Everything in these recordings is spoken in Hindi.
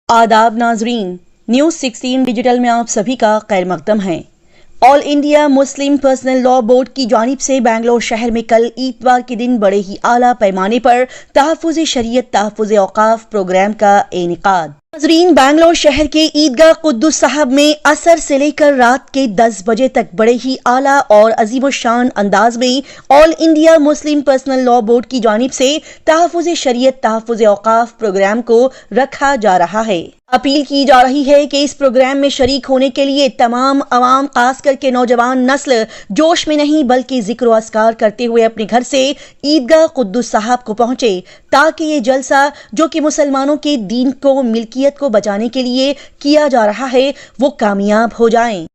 आदाब नाजरीन, न्यूज़ 16 डिजिटल में आप सभी का खैर मकदम है। All India Muslim personal law board की जानिब से बेंगलोर शहर में कल इतवार के दिन बड़े ही आला पैमाने पर तहफ़्फ़ुज़ शरीयत तहफ़्फ़ुज़ औक़ाफ़ प्रोग्राम का इनेकाद। नाज़रीन, बेंगलोर शहर के ईदगाह कुद्दुस साहब में असर से लेकर रात के 10 बजे तक बड़े ही आला और अजीमोशान अंदाज में all India Muslim personal law board की जानिब से तहफ़्फ़ुज़ शरीयत तहफ़्फ़ुज़ औक़ाफ़ प्रोग्राम को रखा जा रहा है। अपील की जा रही है कि इस प्रोग्राम में शरीक होने के लिए तमाम अवाम, खास करके नौजवान नस्ल जोश में नहीं बल्कि जिक्र अस्कार करते हुए अपने घर से ईदगाह कुद्दुस साहब को पहुंचे, ताकि ये जलसा जो कि मुसलमानों के दीन को, मिल्कियत को बचाने के लिए किया जा रहा है, वो कामयाब हो जाए।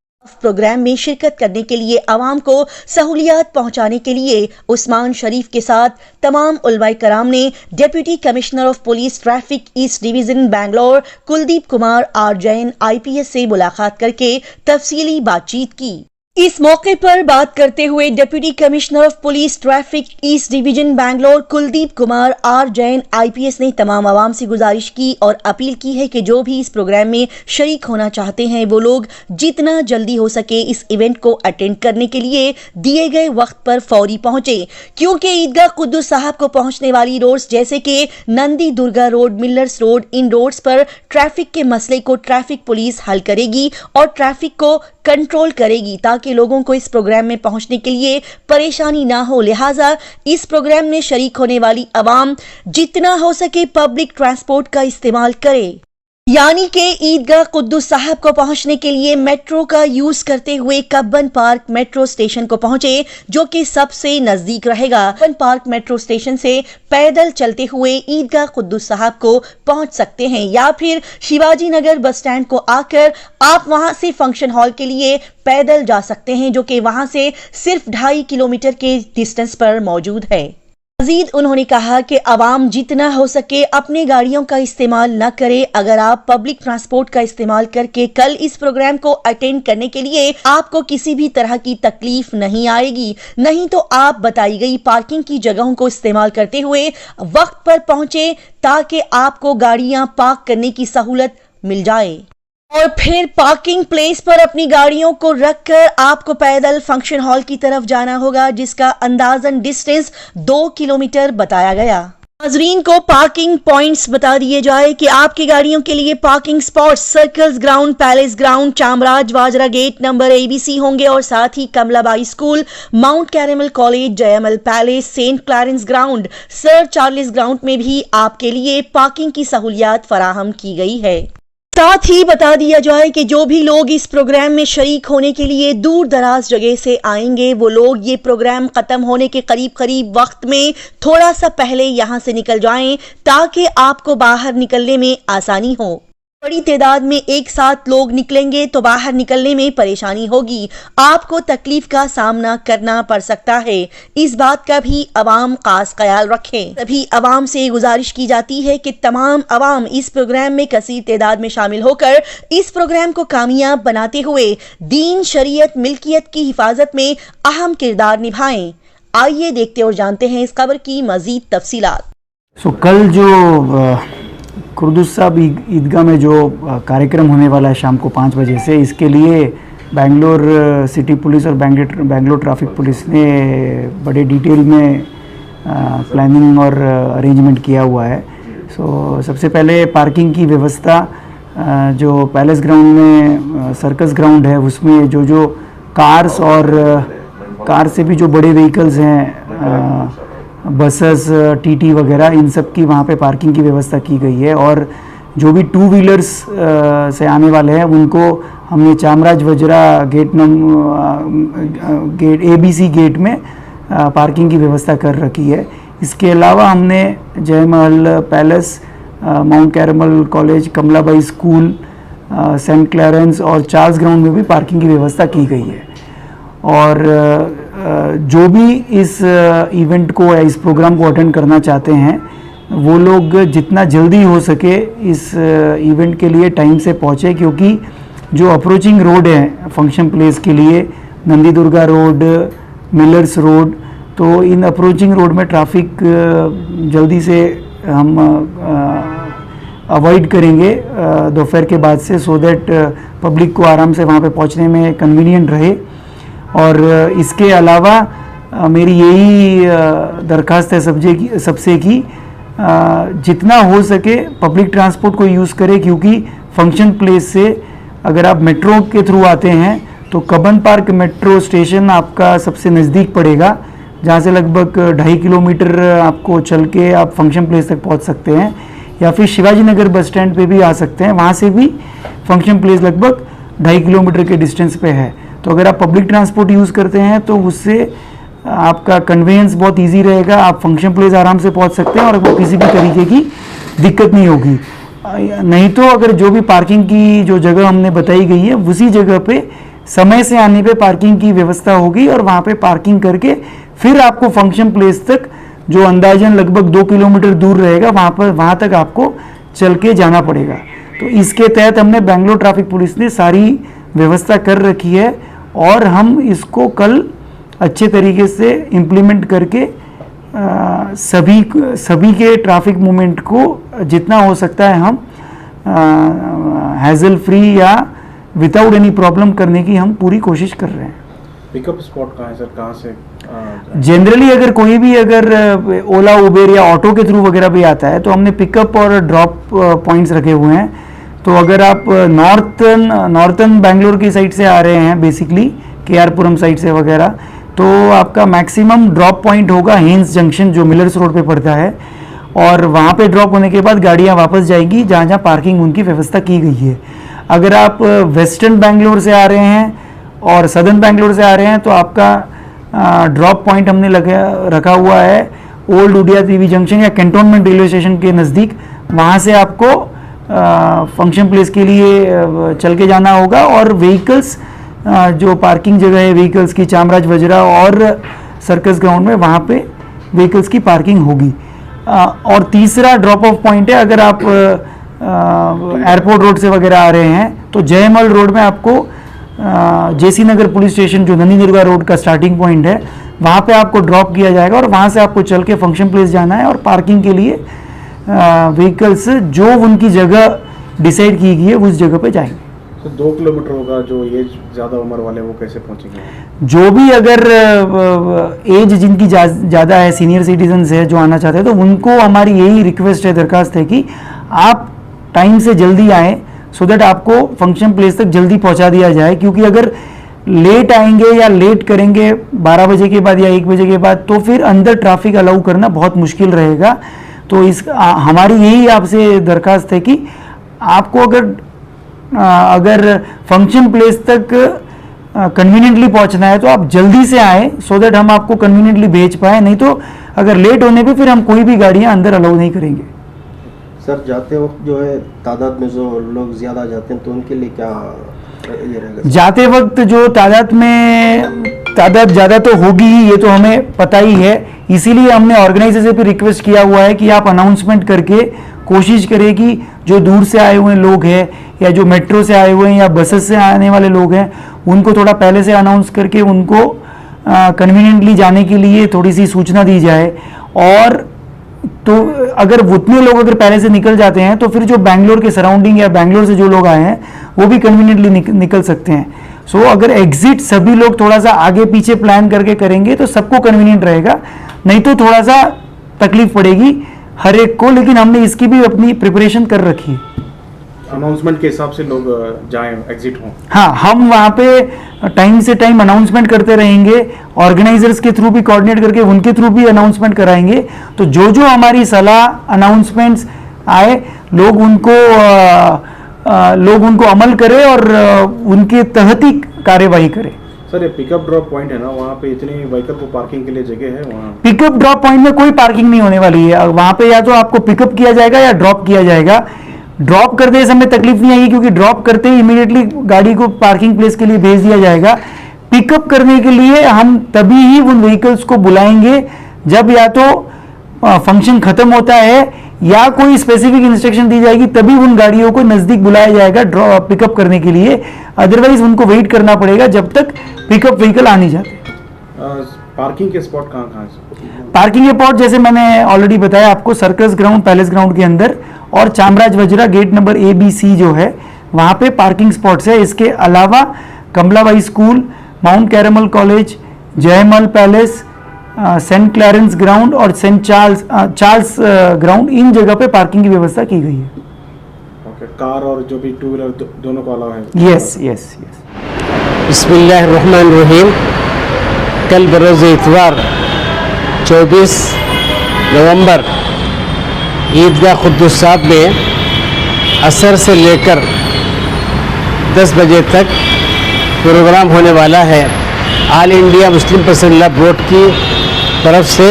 प्रोग्राम में शिरकत करने के लिए अवाम को सहूलियात पहुंचाने के लिए उस्मान शरीफ के साथ तमाम उलमाए कराम ने deputy commissioner of police traffic east division Bangalore Kuldeep Kumar R Jain IPS से मुलाकात करके तफसीली बातचीत की। इस मौके पर बात करते हुए deputy commissioner of police traffic east division Bangalore Kuldeep Kumar R Jain IPS ने तमाम आवाम से गुजारिश की और अपील की है कि जो भी इस प्रोग्राम में शरीक होना चाहते हैं वो लोग जितना जल्दी हो सके इस इवेंट को अटेंड करने के लिए दिए गए वक्त पर फौरी पहुंचे, क्योंकि ईदगाह कुद्दुस साहब को पहुंचने वाली रोड्स जैसे कि Nandi Durga road, Millers road, इन रोड्स पर ट्रैफिक के मसले को ट्रैफिक पुलिस हल करेगी और ट्रैफिक को कंट्रोल करेगी, ताकि लोगों को इस प्रोग्राम में पहुंचने के लिए परेशानी ना हो। लिहाजा इस प्रोग्राम में शरीक होने वाली अवाम जितना हो सके पब्लिक ट्रांसपोर्ट का इस्तेमाल करे, यानी कि ईदगाह कुद्दुस साहब को पहुंचने के लिए मेट्रो का यूज करते हुए कब्बन पार्क मेट्रो स्टेशन को पहुंचे, जो कि सबसे नजदीक रहेगा। कब्बन पार्क मेट्रो स्टेशन से पैदल चलते हुए ईदगाह कुद्दुस साहब को पहुंच सकते हैं, या फिर शिवाजी नगर बस स्टैंड को आकर आप वहां से फंक्शन हॉल के लिए पैदल जा सकते हैं, जो कि वहां से सिर्फ 2.5 किलोमीटर के डिस्टेंस पर मौजूद है। मजीद उन्होंने कहा कि अवाम जितना हो सके अपनी गाड़ियों का इस्तेमाल न करे। अगर आप पब्लिक ट्रांसपोर्ट का इस्तेमाल करके कल इस प्रोग्राम को अटेंड करने के लिए आपको किसी भी तरह की तकलीफ नहीं आएगी, नहीं तो आप बताई गई पार्किंग की जगहों को इस्तेमाल करते हुए वक्त पर पहुंचे, ताकि आपको गाड़ियां पार्क करने की सहूलत मिल जाए और फिर पार्किंग प्लेस पर अपनी गाड़ियों को रखकर आपको पैदल फंक्शन हॉल की तरफ जाना होगा, जिसका अंदाजन डिस्टेंस 2 किलोमीटर बताया गया। नाज़रीन को पार्किंग पॉइंट्स बता दिए जाए कि आपकी गाड़ियों के लिए parking spots circles ground, palace ground, Chamaraj वाजरा गेट नंबर ABC होंगे और साथ ही Kamalabai school, Mount Carmel college, Jayamahal palace, Saint Clarence ground, Sir Charles ground में भी आपके लिए पार्किंग की सहूलियात फराहम की गई है। साथ ही बता दिया जाए कि जो भी लोग इस प्रोग्राम में शरीक होने के लिए दूर दराज जगह से आएंगे, वो लोग ये प्रोग्राम खत्म होने के करीब वक्त में थोड़ा सा पहले यहां से निकल जाएं, ताकि आपको बाहर निकलने में आसानी हो। बड़ी तादाद में एक साथ लोग निकलेंगे तो बाहर निकलने में परेशानी होगी, आपको तकलीफ का सामना करना पड़ सकता है। इस बात का भी अवाम खास ख्याल रखें। सभी अवाम से गुजारिश की जाती है कि तमाम अवाम इस प्रोग्राम में कसीर तादाद में शामिल होकर इस प्रोग्राम को कामयाब बनाते हुए दीन, शरीयत, मिल्कियत की हिफाजत में अहम किरदार निभाएं। आइए देखते और जानते हैं इस खबर की मजीद तफसीलात। कल जो कुद्दुस साहब ईदगाह में जो कार्यक्रम होने वाला है शाम को 5 बजे से, इसके लिए बेंगलोर सिटी पुलिस और बेंगलोर ट्रैफिक पुलिस ने बड़े डिटेल में प्लानिंग और अरेंजमेंट किया हुआ है। सबसे पहले पार्किंग की व्यवस्था जो पैलेस ग्राउंड में सर्कस ग्राउंड है, उसमें जो कार्स और कार से भी जो बड़े व्हीकल्स हैं, बसेस, TT वगैरह, इन सब की वहाँ पे पार्किंग की व्यवस्था की गई है। और जो भी 2 व्हीलर्स से आने वाले हैं उनको हमने Chamraj Vajra gate ABC gate में पार्किंग की व्यवस्था कर रखी है। इसके अलावा हमने Jayamahal Palace, Mount Carmel College, Kamalabai School, Saint Clarence और चार्ल्स ग्राउंड में भी पार्किंग की व्यवस्था की गई है। और जो भी इस इवेंट को या इस प्रोग्राम को अटेंड करना चाहते हैं, वो लोग जितना जल्दी हो सके इस इवेंट के लिए टाइम से पहुँचे, क्योंकि जो अप्रोचिंग रोड है फंक्शन प्लेस के लिए, Nandi Durga road, Millers road, तो इन अप्रोचिंग रोड में ट्रैफिक जल्दी से हम अवॉइड करेंगे दोपहर के बाद से, सो दैट पब्लिक को आराम से वहाँ पे पहुँचने में कन्वीनियंट रहे। और इसके अलावा मेरी यही दरख्वास्त है सबसे कि जितना हो सके पब्लिक ट्रांसपोर्ट को यूज़ करें, क्योंकि फंक्शन प्लेस से अगर आप मेट्रो के थ्रू आते हैं तो कब्बन पार्क मेट्रो स्टेशन आपका सबसे नज़दीक पड़ेगा, जहाँ से लगभग 2.5 किलोमीटर आपको चल के आप फंक्शन प्लेस तक पहुँच सकते हैं, या फिर शिवाजी नगर बस स्टैंड पे भी आ सकते हैं, वहाँ से भी फंक्शन प्लेस लगभग 2.5 किलोमीटर के डिस्टेंस पे है। तो अगर आप पब्लिक ट्रांसपोर्ट यूज़ करते हैं तो उससे आपका कन्वेंस बहुत इजी रहेगा, आप फंक्शन प्लेस आराम से पहुंच सकते हैं और आपको किसी भी तरीके की दिक्कत नहीं होगी। नहीं तो अगर जो भी पार्किंग की जो जगह हमने बताई गई है उसी जगह पे समय से आने पे पार्किंग की व्यवस्था होगी और वहाँ पे पार्किंग करके फिर आपको फंक्शन प्लेस तक, जो अंदाजन लगभग 2 किलोमीटर दूर रहेगा, वहाँ तक आपको चल के जाना पड़ेगा। तो इसके तहत हमने बेंगलोर ट्रैफिक पुलिस ने सारी व्यवस्था कर रखी है और हम इसको कल अच्छे तरीके से इम्प्लीमेंट करके सभी के ट्रैफिक मूवमेंट को जितना हो सकता है हम हैजल फ्री या विदाउट एनी प्रॉब्लम करने की हम पूरी कोशिश कर रहे हैं। पिकअप स्पॉट कहाँ है सर, कहाँ से जनरली अगर कोई भी अगर ओला उबेर या ऑटो के थ्रू वगैरह भी आता है तो हमने पिकअप और ड्रॉप पॉइंट्स रखे हुए हैं। तो अगर आप नॉर्थन बेंगलोर की साइड से आ रहे हैं, बेसिकली KR पुरम साइड से वगैरह, तो आपका मैक्सिमम ड्रॉप पॉइंट होगा हेन्स जंक्शन, जो मिलर्स रोड पे पड़ता है, और वहाँ पे ड्रॉप होने के बाद गाड़ियाँ वापस जाएंगी जहाँ जहाँ पार्किंग उनकी व्यवस्था की गई है। अगर आप वेस्टर्न बेंगलोर से आ रहे हैं और सदर्न बेंगलोर से आ रहे हैं तो आपका ड्रॉप पॉइंट हमने रखा हुआ है ओल्ड उडिया देवी जंक्शन या कैंटोनमेंट रेलवे स्टेशन के नज़दीक। वहाँ से आपको फंक्शन प्लेस के लिए चल के जाना होगा और व्हीकल्स जो पार्किंग जगह है व्हीकल्स की चामराज वजरा और सर्कस ग्राउंड में, वहाँ पे व्हीकल्स की पार्किंग होगी। और तीसरा ड्रॉप ऑफ पॉइंट है, अगर आप एयरपोर्ट रोड से वगैरह आ रहे हैं तो जयमल रोड में आपको JC नगर पुलिस स्टेशन, जो नंदी दुर्गा रोड का स्टार्टिंग पॉइंट है, वहाँ पे आपको ड्रॉप किया जाएगा और वहाँ से आपको चल के फंक्शन प्लेस जाना है और पार्किंग के लिए व्हीकल्स जो उनकी जगह डिसाइड की गई है उस जगह पे जाएंगे। तो 2 किलोमीटर होगा, जो एज ज़्यादा उम्र वाले वो कैसे पहुँचेंगे? जो भी अगर एज जिनकी ज़्यादा है, सीनियर सिटीजन्स है जो आना चाहते हैं, तो उनको हमारी यही रिक्वेस्ट है, दरखास्त है कि आप टाइम से जल्दी आएँ, सो दैट आपको फंक्शन प्लेस तक जल्दी पहुंचा दिया जाए। क्योंकि अगर लेट आएंगे या लेट करेंगे 12 बजे के बाद या 1 बजे के बाद, तो फिर अंदर ट्रैफिक अलाउ करना बहुत मुश्किल रहेगा। तो हमारी यही आपसे दरखास्त है कि आपको अगर फंक्शन प्लेस तक कन्वीनियंटली पहुंचना है तो आप जल्दी से आए, सो दैट हम आपको कन्वीनियंटली भेज पाए। नहीं तो अगर लेट होने पे फिर हम कोई भी गाड़ियां अंदर अलाउ नहीं करेंगे। सर, जाते वक्त जो है तादाद में जो लोग ज़्यादा जाते हैं तो उनके लिए क्या ये रहेगा? जाते वक्त जो तादाद ज़्यादा तो होगी ही, ये तो हमें पता ही है। इसीलिए हमने ऑर्गेनाइजर से भी रिक्वेस्ट किया हुआ है कि आप अनाउंसमेंट करके कोशिश करें कि जो दूर से आए हुए लोग हैं या जो मेट्रो से आए हुए हैं या बसेस से आने वाले लोग हैं, उनको थोड़ा पहले से अनाउंस करके उनको कन्वीनियंटली जाने के लिए थोड़ी सी सूचना दी जाए। और तो अगर उतने लोग अगर पहले से निकल जाते हैं तो फिर जो बैंगलोर के सराउंडिंग या बैंगलोर से जो लोग आए हैं वो भी कन्वीनियंटली निकल सकते हैं। सो अगर एग्जिट सभी लोग थोड़ा सा आगे पीछे प्लान करके करेंगे तो सबको कन्वीनियंट रहेगा, नहीं तो थोड़ा सा तकलीफ पड़ेगी हर एक को। लेकिन हमने इसकी भी अपनी प्रिपरेशन कर रखी है। अनाउंसमेंट के हिसाब से लोग जाएं, एग्जिट हों। हाँ, हम वहाँ पे टाइम से टाइम अनाउंसमेंट करते रहेंगे, ऑर्गेनाइजर्स के थ्रू भी कोऑर्डिनेट करके उनके थ्रू भी अनाउंसमेंट कराएंगे। तो जो जो हमारी सलाह अनाउंसमेंट्स आए, लोग उनको अमल करें और उनके तहत ही कार्यवाही करें। सर, ये पिकअप ड्रॉप पॉइंट है ना, वहाँ पे इतनी व्हीकल को पार्किंग के लिए जगह है? वहाँ पिकअप ड्रॉप पॉइंट में कोई पार्किंग नहीं होने वाली है। वहाँ पे या तो आपको पिकअप किया जाएगा या ड्रॉप किया जाएगा। ड्रॉप करते समय तकलीफ नहीं आएगी, क्योंकि ड्रॉप करते ही इमीडिएटली गाड़ी को पार्किंग प्लेस के लिए भेज दिया जाएगा। पिकअप करने के लिए हम तभी ही उन व्हीकल्स को बुलाएंगे जब या तो फंक्शन खत्म होता है या कोई स्पेसिफिक इंस्ट्रक्शन दी जाएगी, तभी उन गाड़ियों को नज़दीक बुलाया जाएगा पिकअप करने के लिए। अदरवाइज उनको वेट करना पड़ेगा जब तक पिकअप व्हीकल आ नहीं जाते। पार्किंग के स्पॉट कहाँ कहाँ है? पार्किंग के स्पॉट जैसे मैंने ऑलरेडी बताया आपको, सर्कस ग्राउंड, पैलेस ग्राउंड के अंदर और Chamraj Vajra gate number ABC जो है वहाँ पे पार्किंग स्पॉट्स है। इसके अलावा Kamalabai school, Mount Carmel college, Jayamahal palace, Saint Clarence Ground और सेंट चार्ल्स ग्राउंड, इन जगह पे पार्किंग की व्यवस्था की गई है। ओके, कार और जो भी टू व्हीलर दोनों को अलाउ है? Yes yes yes. बिस्मिल्लाहिर्रहमानिर्रहीम। कल बरोज़ इतवार 24 नवंबर ईदगाह क़ुद्दुस साहब में असर से लेकर 10 बजे तक प्रोग्राम होने वाला है। All India Muslim personal law board की तरफ से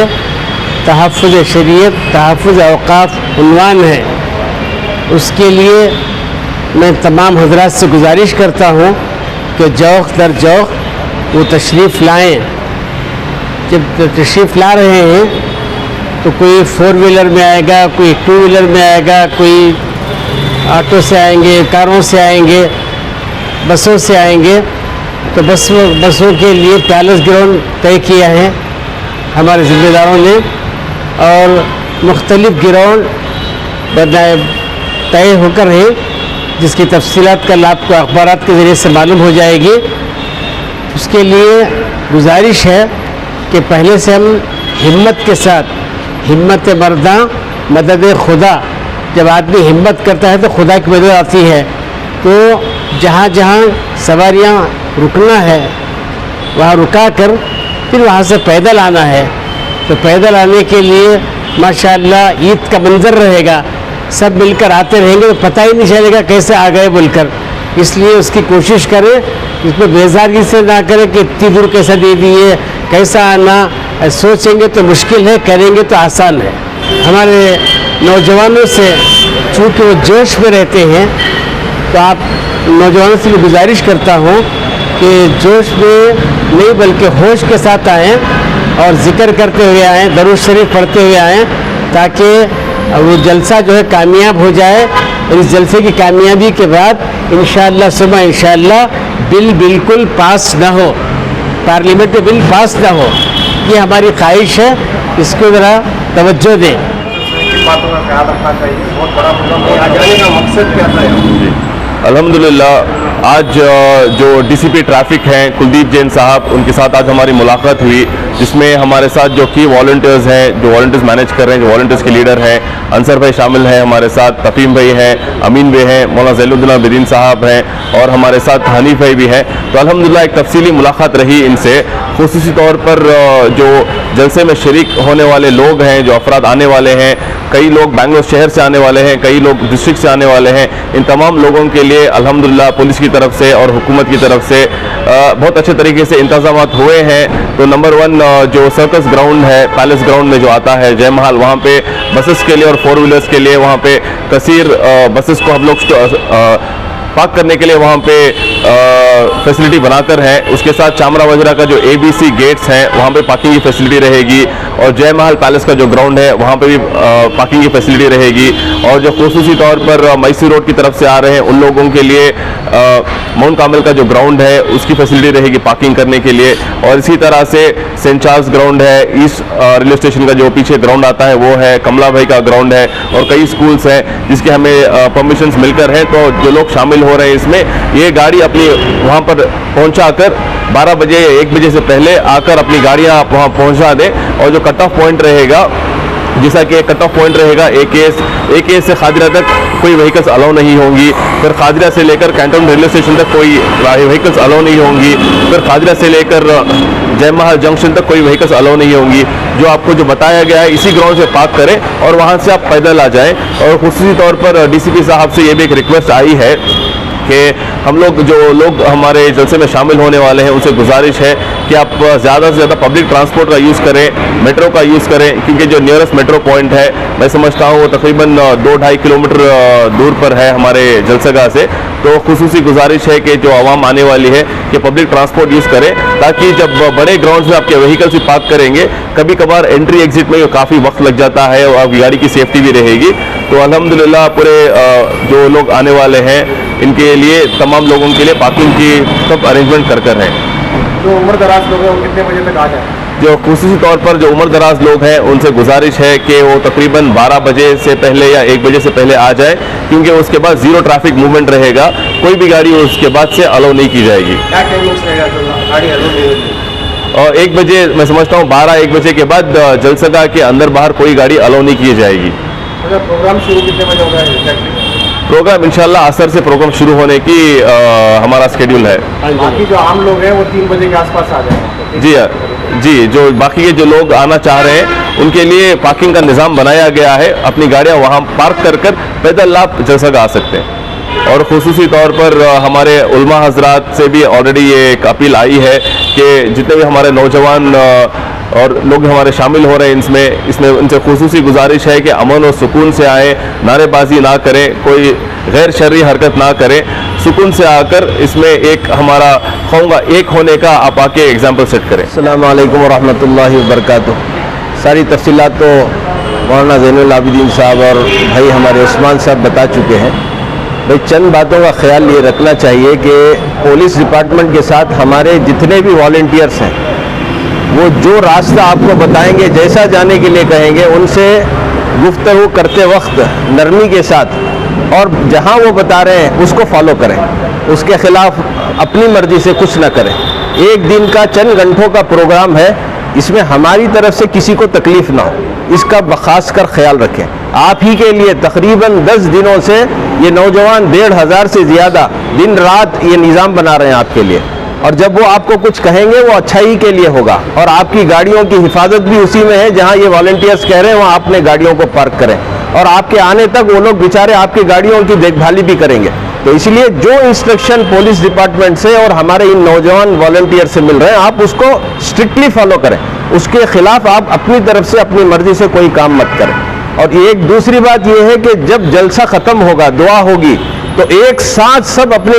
तहफ़्फ़ुज़ शरीयत, तहफ़्फ़ुज़ औक़ाफ़ उन्वान है। उसके लिए मैं तमाम हज़रात से गुजारिश करता हूँ कि जौक़ दर जौक़ वो तशरीफ़ लाएँ। जब तशरीफ़ ला रहे हैं तो कोई 4 व्हीलर में आएगा, कोई 2 व्हीलर में आएगा, कोई ऑटो से आएंगे, कारों से आएंगे, बसों से आएंगे। तो बसों के लिए पैलेस ग्राउंड तय किया है हमारे ज़िम्मेदारों ने, और मुख्तलिफ़ ग्राउंड तय होकर है जिसकी तफसीलात कल आपको अखबारात के ज़रिए से मालूम हो जाएगी। उसके लिए गुजारिश है कि पहले से हम हिम्मत के साथ, हिम्मत मर्दा मदद खुदा, जब आदमी हिम्मत करता है तो खुदा की मदद आती है। तो जहाँ जहाँ सवारियाँ रुकना है वहाँ रुका कर फिर वहाँ से पैदल आना है। तो पैदल आने के लिए माशाअल्लाह ईद का मंजर रहेगा, सब मिलकर आते रहेंगे तो पता ही नहीं चलेगा कैसे आ गए बोलकर। इसलिए उसकी कोशिश करें, इसमें बेजारगी से ना करें कि इतनी दूर कैसा दे दिए, कैसा आना। सोचेंगे तो मुश्किल है, करेंगे तो आसान है। हमारे नौजवानों से चूँकि वो जोश में रहते हैं तो आप नौजवानों से भी गुजारिश करता हूँ कि जोश में नहीं बल्कि होश के साथ आएँ और ज़िक्र करते हुए आएँ, दरूद शरीफ पढ़ते हुए आएँ, ताकि वो जलसा जो है कामयाब हो जाए। और इस जलसे की कामयाबी के बाद इंशाअल्लाह सुबह इंशाअल्लाह बिल बिल्कुल पास ना हो, पार्लियामेंट में बिल पास ना हो, ये हमारी ख्वाहिश है। इसको ज़रा तवज्जो दें। बातों का ख्याल रखना चाहिए। बहुत बड़ा प्रोग्राम है, आ जाने का मकसद क्या था? अल्हम्दुलिल्लाह आज जो डीसीपी ट्रैफिक हैं कुलदीप जैन साहब, उनके साथ आज हमारी मुलाकात हुई, जिसमें हमारे साथ जो की वॉलंटियर्स हैं, जो वॉलंटियर्स मैनेज कर रहे हैं, जो वॉलंटियर्स के लीडर हैं, अंसर भाई शामिल हैं हमारे साथ, तफीम भाई हैं, अमीन भाई हैं, मौलाना ज़ैनुद्दीन बिदीन साहब हैं और हमारे साथ हनीफ भाई भी हैं। तो अल्हम्दुलिल्लाह एक तफसीली मुलाकात रही इनसे। खुसूसी तौर पर जो जलसे में शरीक होने वाले लोग हैं, जो अफराद आने वाले हैं, कई लोग बेंगलोर शहर से आने वाले हैं, कई लोग डिस्ट्रिक्ट से आने वाले हैं, इन तमाम लोगों के लिए अल्हम्दुलिल्लाह पुलिस की तरफ से और हुकूमत की तरफ से बहुत अच्छे तरीके से इंतजामात हुए हैं। तो नंबर 1 जो सर्कस ग्राउंड है, पैलेस ग्राउंड में जो आता है जय महल, वहाँ पे बसेस के लिए और 4 व्हीलर्स के लिए वहाँ पे कसीर बसेस को हम लोग पार्क करने के लिए वहाँ पे फैसिलिटी बनाकर है। उसके साथ चामरा वजरा का जो ABC गेट्स हैं वहाँ पे पार्किंग की फैसिलिटी रहेगी, और जय महल पैलेस का जो ग्राउंड है वहाँ पे भी पार्किंग की फैसिलिटी रहेगी। और जो खुसूसी तौर पर मैसूर रोड की तरफ से आ रहे हैं उन लोगों के लिए माउंट कामिल का जो ग्राउंड है उसकी फैसिलिटी रहेगी पार्किंग करने के लिए। और इसी तरह से सेंट चार्ल्स ग्राउंड है, ईस्ट रेलवे स्टेशन का जो पीछे ग्राउंड आता है वो है, कमला भाई का ग्राउंड है, और कई स्कूल्स हैं जिसके हमें परमिशंस मिलकर हैं। तो जो लोग शामिल हो रहे हैं इसमें, ये गाड़ी अपनी वहाँ पर पहुँचाकर 12 बजे या 1 बजे से पहले आकर अपनी गाड़ियाँ आप वहाँ पहुँचा दें। और जो कट ऑफ पॉइंट रहेगा, जैसा कि कट ऑफ पॉइंट रहेगा AKS से खादिरा तक कोई व्हीकल्स अलाउ नहीं होंगी, फिर खादिरा से लेकर कैंटोन रेलवे स्टेशन तक कोई व्हीकल्स अलाउ नहीं होंगी, फिर खादिरा से लेकर जय महल जंक्शन तक कोई व्हीकल्स अलाउ नहीं होंगी। जो आपको जो बताया गया है इसी ग्राउंड से पार्क करें और वहाँ से आप पैदल आ जाएं। और खुसूसी तौर पर DCP साहब से ये भी एक रिक्वेस्ट आई है कि हम लोग जो लोग हमारे जलसे में शामिल होने वाले हैं उनसे गुजारिश है कि आप ज़्यादा से ज़्यादा पब्लिक ट्रांसपोर्ट का यूज़ करें, मेट्रो का यूज़ करें, क्योंकि जो नियरेस्ट मेट्रो पॉइंट है मैं समझता हूँ वो तकरीबन 2-2.5 किलोमीटर दूर पर है हमारे जलसगाह से। तो खुसूसी गुजारिश है कि जो आवाम आने वाली है कि पब्लिक ट्रांसपोर्ट यूज़ करें, ताकि जब बड़े ग्राउंड्स में आपके व्हीकल्स भी पार्क करेंगे, कभी कभार एंट्री एग्जिट में काफ़ी वक्त लग जाता है और आपकी गाड़ी की सेफ्टी भी रहेगी। तो अल्हम्दुलिल्लाह पूरे जो लोग आने वाले हैं इनके लिए, तमाम लोगों के लिए पार्किंग की सब अरेंजमेंट कर है। जो उम्र दराज लोग हैं वो कितने बजे तक आ जाए? जो खुसूसी तौर पर जो उम्र दराज लोग हैं उनसे गुजारिश है कि वो तकरीबन 12 बजे से पहले या 1 बजे से पहले आ जाए, क्योंकि उसके बाद ज़ीरो ट्रैफिक मूवमेंट रहेगा, कोई भी गाड़ी उसके बाद से अलाउ नहीं की जाएगी। क्या टाइमिंग्स रहेगा तो गाड़ी अलाउ नहीं होगी? और 1 बजे मैं समझता हूँ 12-1 बजे के बाद जलसगा के अंदर बाहर कोई गाड़ी अलाउ नहीं की जाएगी। अच्छा, प्रोग्राम शुरू कितने बजे होगा एग्जैक्टली? प्रोग्राम इंशाल्लाह असर से प्रोग्राम शुरू होने की हमारा शेड्यूल है। बाकी जो आम लोग हैं वो 3 बजे के आसपास आ जाएंगे। जी जी, जो बाकी के जो लोग आना चाह रहे हैं उनके लिए पार्किंग का निज़ाम बनाया गया है, अपनी गाड़ियां वहां पार्क कर पैदल आप जलसगा आ सकते हैं। और खुसूसी तौर पर हमारे उलमा हजरात से भी ऑलरेडी ये एक अपील आई है कि जितने भी हमारे नौजवान और लोग हमारे शामिल हो रहे हैं इसमें उनसे खुसूसी गुजारिश है कि अमन और सुकून से आए, नारेबाजी ना करें, कोई गैर शर्री हरकत ना करें, सुकून से आकर इसमें एक हमारा कहूँगा एक होने का आप आके एग्जाम्पल सेट करें। अस्सलाम वालेकुम वरहमतुल्लाहि वबरकातुह। सारी तफसीलात तो मौलाना ज़ैनुल आबिदीन साहब और भाई हमारे उस्मान साहब बता चुके हैं। भाई चंद बातों का ख्याल ये रखना चाहिए कि पुलिस डिपार्टमेंट के साथ हमारे जितने भी वॉलंटियर्स हैं वो जो रास्ता आपको बताएंगे, जैसा जाने के लिए कहेंगे, उनसे गुफ्तगू करते वक्त नरमी के साथ और जहां वो बता रहे हैं उसको फॉलो करें, उसके खिलाफ अपनी मर्जी से कुछ ना करें। एक दिन का चंद घंटों का प्रोग्राम है, इसमें हमारी तरफ से किसी को तकलीफ ना हो, इसका खास कर ख्याल रखें। आप ही के लिए तकरीबन 10 दिनों से ये नौजवान 1,500 से ज़्यादा दिन रात ये निज़ाम बना रहे हैं आपके लिए, और जब वो आपको कुछ कहेंगे वो अच्छाई के लिए होगा, और आपकी गाड़ियों की हिफाजत भी उसी में है जहां ये वॉलंटियर्स कह रहे हैं वहां अपने गाड़ियों को पार्क करें, और आपके आने तक वो लोग बेचारे आपकी गाड़ियों की देखभाली भी करेंगे। तो इसलिए जो इंस्ट्रक्शन पुलिस डिपार्टमेंट से और हमारे इन नौजवान वॉलंटियर से मिल रहे हैं आप उसको स्ट्रिक्टली फॉलो करें, उसके खिलाफ आप अपनी तरफ से अपनी मर्जी से कोई काम मत करें। और एक दूसरी बात यह है कि जब जलसा खत्म होगा, दुआ होगी, तो एक साथ सब अपने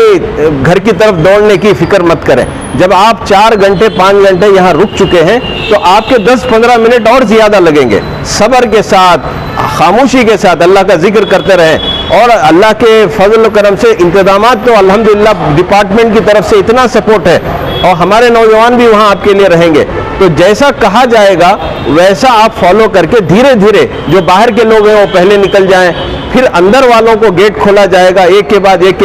घर की तरफ दौड़ने की फिक्र मत करें। जब आप 4 घंटे 5 घंटे यहाँ रुक चुके हैं तो आपके 10-15 मिनट और ज़्यादा लगेंगे। सब्र के साथ, खामोशी के साथ अल्लाह का जिक्र करते रहें, और अल्लाह के फजल व करम से इंतजामात तो अल्हम्दुलिल्लाह डिपार्टमेंट की तरफ से इतना सपोर्ट है, और हमारे नौजवान भी वहाँ आपके लिए रहेंगे। तो जैसा कहा जाएगा वैसा आप फॉलो करके धीरे धीरे जो बाहर के लोग हैं वो पहले निकल जाएं, फिर अंदर वालों को गेट खोला जाएगा एक के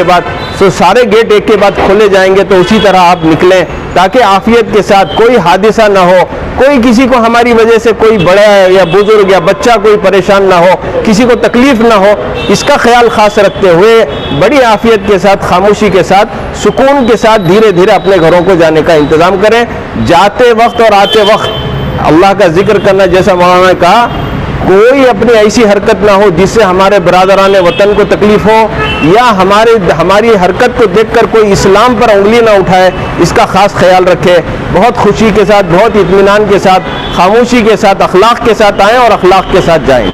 बाद सो सारे गेट एक के बाद खोले जाएंगे, तो उसी तरह आप निकलें ताकि आफियत के साथ कोई हादसा ना हो, कोई किसी को हमारी वजह से कोई बड़ा या बुजुर्ग या बच्चा कोई परेशान ना हो, किसी को तकलीफ ना हो, इसका ख्याल खास रखते हुए बड़ी आफियत के साथ, खामोशी के साथ, सुकून के साथ धीरे धीरे अपने घरों को जाने का इंतज़ाम करें। जाते वक्त और आते वक्त अल्लाह का जिक्र करना, जैसा मौलाना ने कहा, कोई अपनी ऐसी हरकत ना हो जिससे हमारे बरादरान वतन को तकलीफ हो, या हमारी हरकत को देखकर कोई इस्लाम पर उंगली ना उठाए, इसका खास ख्याल रखें। बहुत खुशी के साथ, बहुत इत्मीनान के साथ, खामोशी के साथ, अखलाक के साथ आएँ और अखलाक के साथ जाएं।